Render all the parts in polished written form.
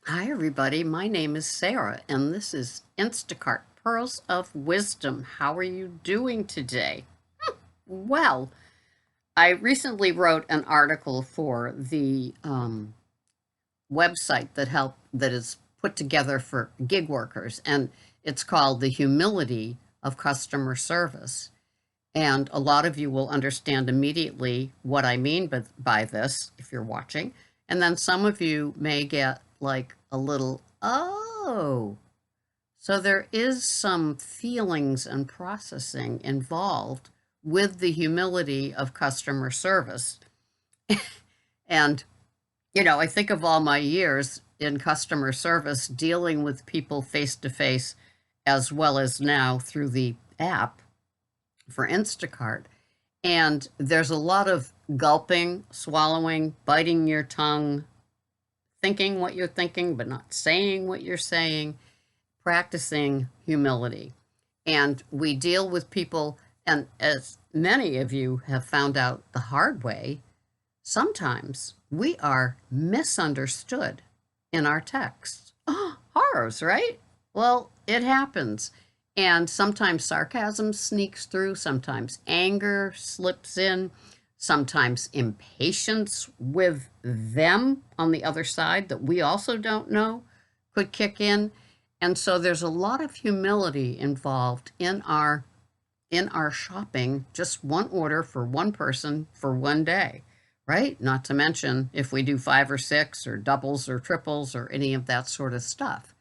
Hi, everybody. My name is Sarah, and this is Instacart Pearls of Wisdom. How are you doing today? Well, I recently wrote an article for the website that is put together for gig workers, and it's called The Humility of Customer Service. And a lot of you will understand immediately what I mean by this if you're watching. And then some of you may get like a little, oh. So there is some feelings and processing involved with the humility of customer service. And, I think of all my years in customer service dealing with people face to face as well as now through the app for Instacart. And there's a lot of gulping, swallowing, biting your tongue, thinking what you're thinking, but not saying what you're saying, practicing humility. And we deal with people, and as many of you have found out the hard way, sometimes we are misunderstood in our texts. Oh, horrors, right? Well, it happens. And sometimes sarcasm sneaks through, sometimes anger slips in, sometimes impatience with them on the other side that we also don't know could kick in. And so there's a lot of humility involved in our shopping, just one order for one person for one day, right? Not to mention if we do 5 or 6 or doubles or triples or any of that sort of stuff.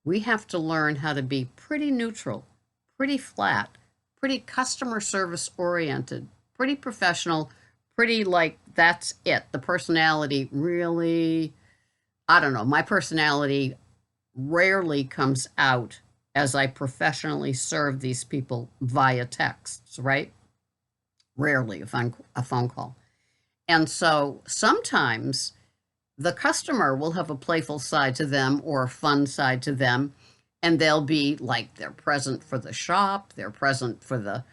We have to learn how to be pretty neutral, pretty flat, pretty customer service oriented, pretty professional, pretty like that's it. The personality really, I don't know, my personality rarely comes out as I professionally serve these people via texts, right? Rarely a phone call. And so sometimes the customer will have a playful side to them or a fun side to them, and they'll be like they're present for the shop, they're present for the,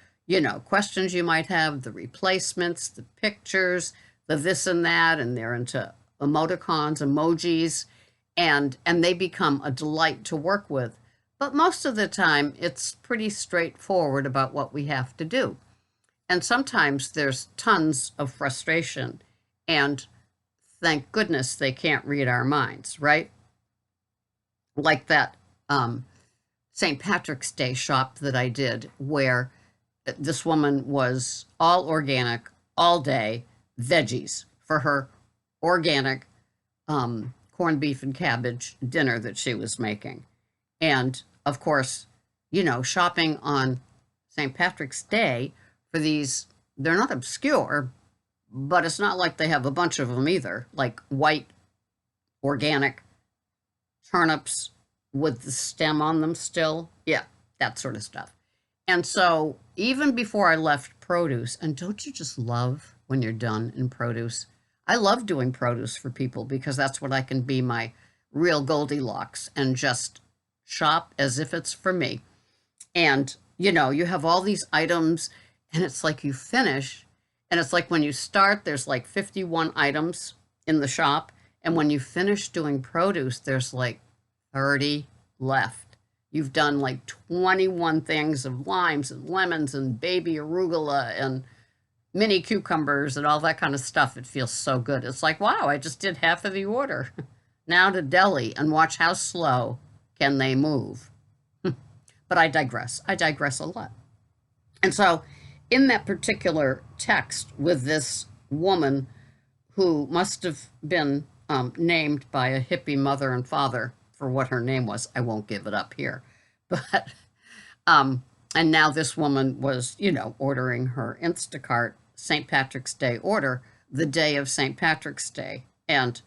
questions you might have, the replacements, the pictures, the this and that, and they're into emoticons, emojis, and they become a delight to work with. But most of the time, it's pretty straightforward about what we have to do. And sometimes there's tons of frustration. And thank goodness they can't read our minds, right? Like that St. Patrick's Day shop that I did, where this woman was all organic, all day, veggies for her organic corned beef and cabbage dinner that she was making. And of course, shopping on St. Patrick's Day for these, they're not obscure, but it's not like they have a bunch of them either, like white organic turnips with the stem on them still. Yeah, that sort of stuff. And so even before I left produce, and don't you just love when you're done in produce? I love doing produce for people because that's what I can be my real Goldilocks and just shop as if it's for me. And, you have all these items, and it's like you finish, and it's like when you start, there's like 51 items in the shop. And when you finish doing produce, there's like 30 left. You've done like 21 things of limes and lemons and baby arugula and mini cucumbers and all that kind of stuff. It feels so good. It's like, wow, I just did half of the order. Now to deli and watch how slow can they move. But I digress. I digress a lot. And so, in that particular text with this woman who must have been named by a hippie mother and father for what her name was, I won't give it up here. But, and now this woman was, ordering her Instacart St. Patrick's Day order the day of St. Patrick's Day. And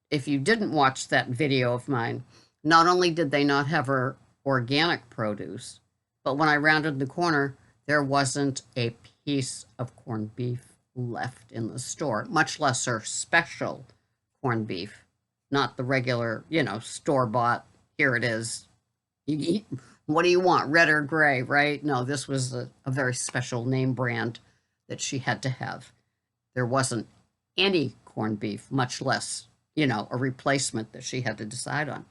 if you didn't watch that video of mine, not only did they not have her organic produce, but when I rounded the corner, there wasn't a piece of corned beef left in the store, much less her special corned beef, not the regular, store bought. Here it is. You eat, what do you want, red or gray, right? No, this was a very special name brand that she had to have. There wasn't any corned beef, much less a replacement that she had to decide on.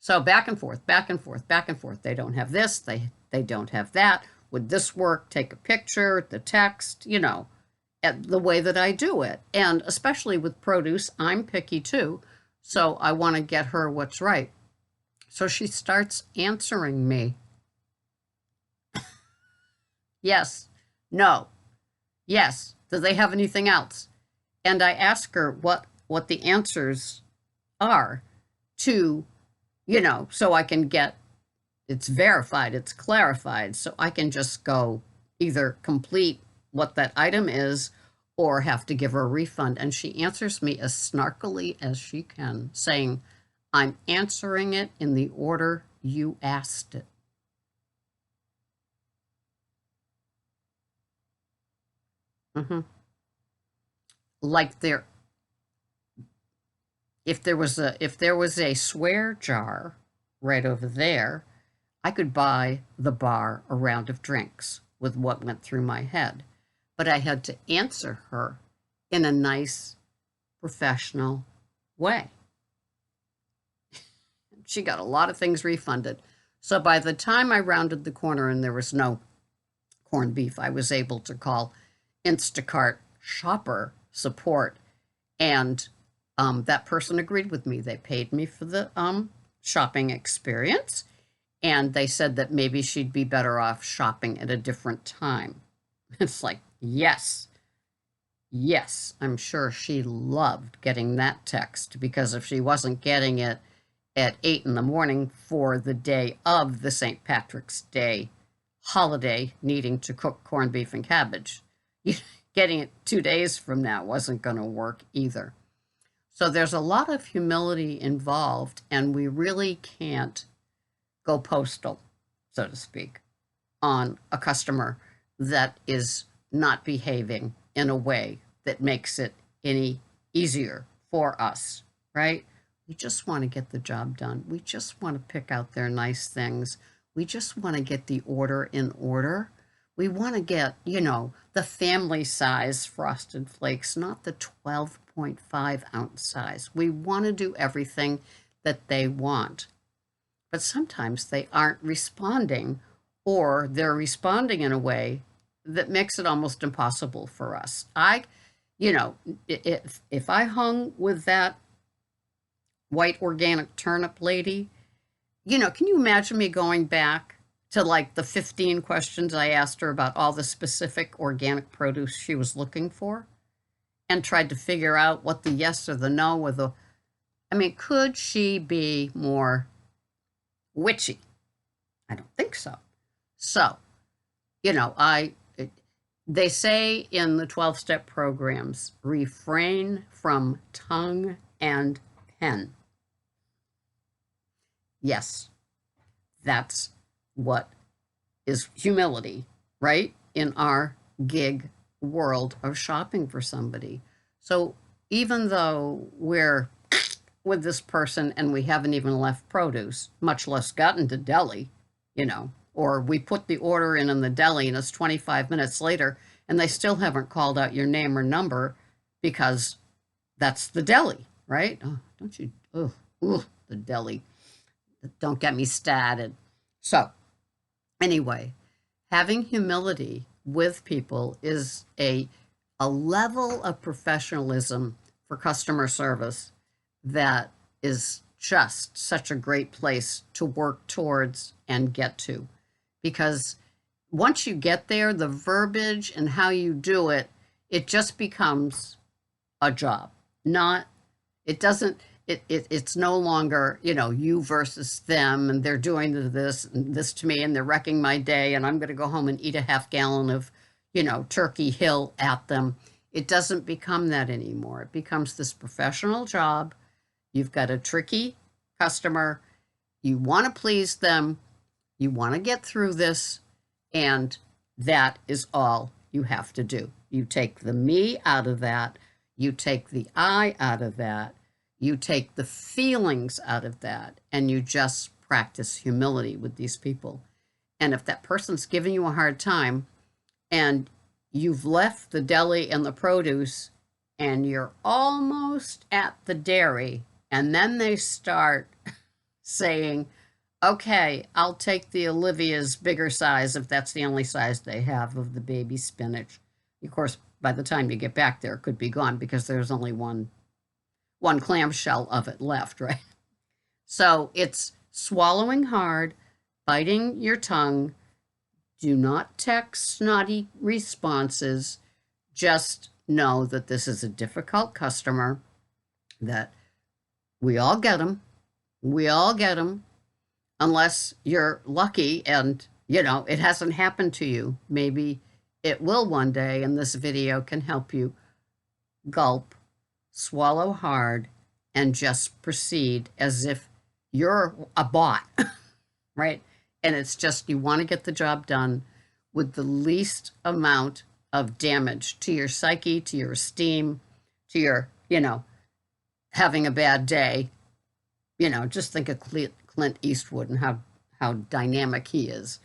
So back and forth, back and forth, back and forth. They don't have this, they don't have that. Would this work? Take a picture, the text, the way that I do it. And especially with produce, I'm picky too. So I want to get her what's right. So she starts answering me. Yes, no, yes. Do they have anything else? And I ask her what the answers are to, so I can get it's verified, it's clarified, so I can just go either complete what that item is or have to give her a refund. And she answers me as snarkily as she can, saying, I'm answering it in the order you asked it. Like if there was a swear jar right over there, I could buy the bar a round of drinks with what went through my head. But I had to answer her in a nice, professional way. She got a lot of things refunded. So by the time I rounded the corner and there was no corned beef, I was able to call Instacart shopper support. And that person agreed with me. They paid me for the shopping experience. And they said that maybe she'd be better off shopping at a different time. It's like, yes, I'm sure she loved getting that text, because if she wasn't getting it at 8 in the morning for the day of the St. Patrick's Day holiday, needing to cook corned beef and cabbage, getting it 2 days from now wasn't going to work either. So there's a lot of humility involved, and we really can't go postal, so to speak, on a customer that is not behaving in a way that makes it any easier for us, right? We just want to get the job done. We just want to pick out their nice things. We just want to get the order in order. We want to get, the family size Frosted Flakes, not the 12.5 ounce size. We want to do everything that they want. But sometimes they aren't responding, or they're responding in a way that makes it almost impossible for us. If I hung with that white organic turnip lady, can you imagine me going back to like the 15 questions I asked her about all the specific organic produce she was looking for, and tried to figure out what the yes or the no or could she be more witchy? I don't think so. So, they say in the 12-step programs, refrain from tongue and pen. Yes, that's what is humility, right? In our gig world of shopping for somebody. So even though we're with this person and we haven't even left produce, much less gotten to deli, or we put the order in the deli and it's 25 minutes later and they still haven't called out your name or number, because that's the deli, right? Oh, don't you, the deli. Don't get me started. So anyway, having humility with people is a level of professionalism for customer service that is just such a great place to work towards and get to. Because once you get there, the verbiage and how you do it, it just becomes a job. It's no longer, you versus them, and they're doing this to me, and they're wrecking my day, and I'm going to go home and eat a half gallon of, Turkey Hill at them. It doesn't become that anymore. It becomes this professional job. You've got a tricky customer. You want to please them. You want to get through this. And that is all you have to do. You take the me out of that. You take the I out of that. You take the feelings out of that. And you just practice humility with these people. And if that person's giving you a hard time and you've left the deli and the produce and you're almost at the dairy, and then they start saying, okay, I'll take the Olivia's bigger size if that's the only size they have of the baby spinach. Of course, by the time you get back there, it could be gone because there's only one clamshell of it left, right? So it's swallowing hard, biting your tongue. Do not text snotty responses. Just know that this is a difficult customer, that we all get them. We all get them, unless you're lucky and, it hasn't happened to you. Maybe it will one day, and this video can help you. Gulp, swallow hard, and just proceed as if you're a bot, right? And it's just you want to get the job done with the least amount of damage to your psyche, to your esteem, to your, having a bad day. Just think of Clint Eastwood and how dynamic he is.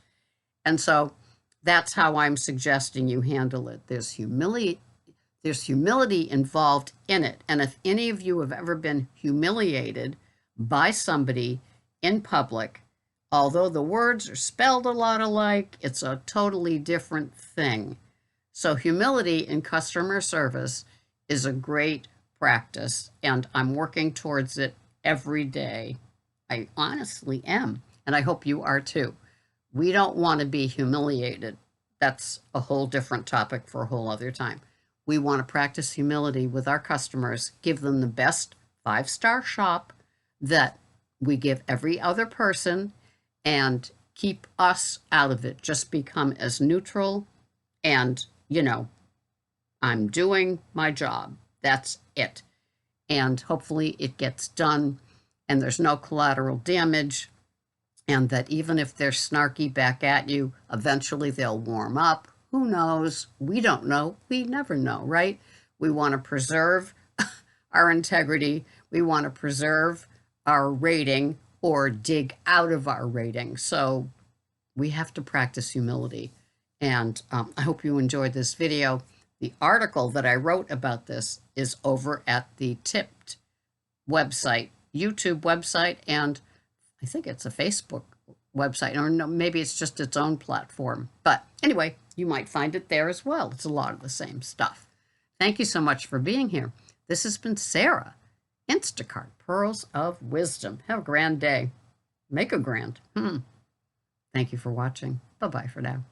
And so that's how I'm suggesting you handle it. There's humility involved in it. And if any of you have ever been humiliated by somebody in public, although the words are spelled a lot alike, it's a totally different thing. So humility in customer service is a great practice, and I'm working towards it every day. I honestly am, and I hope you are too. We don't want to be humiliated. That's a whole different topic for a whole other time. We want to practice humility with our customers, give them the best 5-star shop that we give every other person, and keep us out of it. Just become as neutral and, I'm doing my job. That's it. And hopefully it gets done and there's no collateral damage, and that even if they're snarky back at you, eventually they'll warm up. Who knows? We don't know. We never know, right? We want to preserve our integrity. We want to preserve our rating or dig out of our rating. So we have to practice humility. And I hope you enjoyed this video. The article that I wrote about this is over at the Tipped website, YouTube website, and I think it's a Facebook website, or no, maybe it's just its own platform. But anyway, you might find it there as well. It's a lot of the same stuff. Thank you so much for being here. This has been Sarah, Instacart Pearls of Wisdom. Have a grand day. Make a grand. Thank you for watching. Bye-bye for now.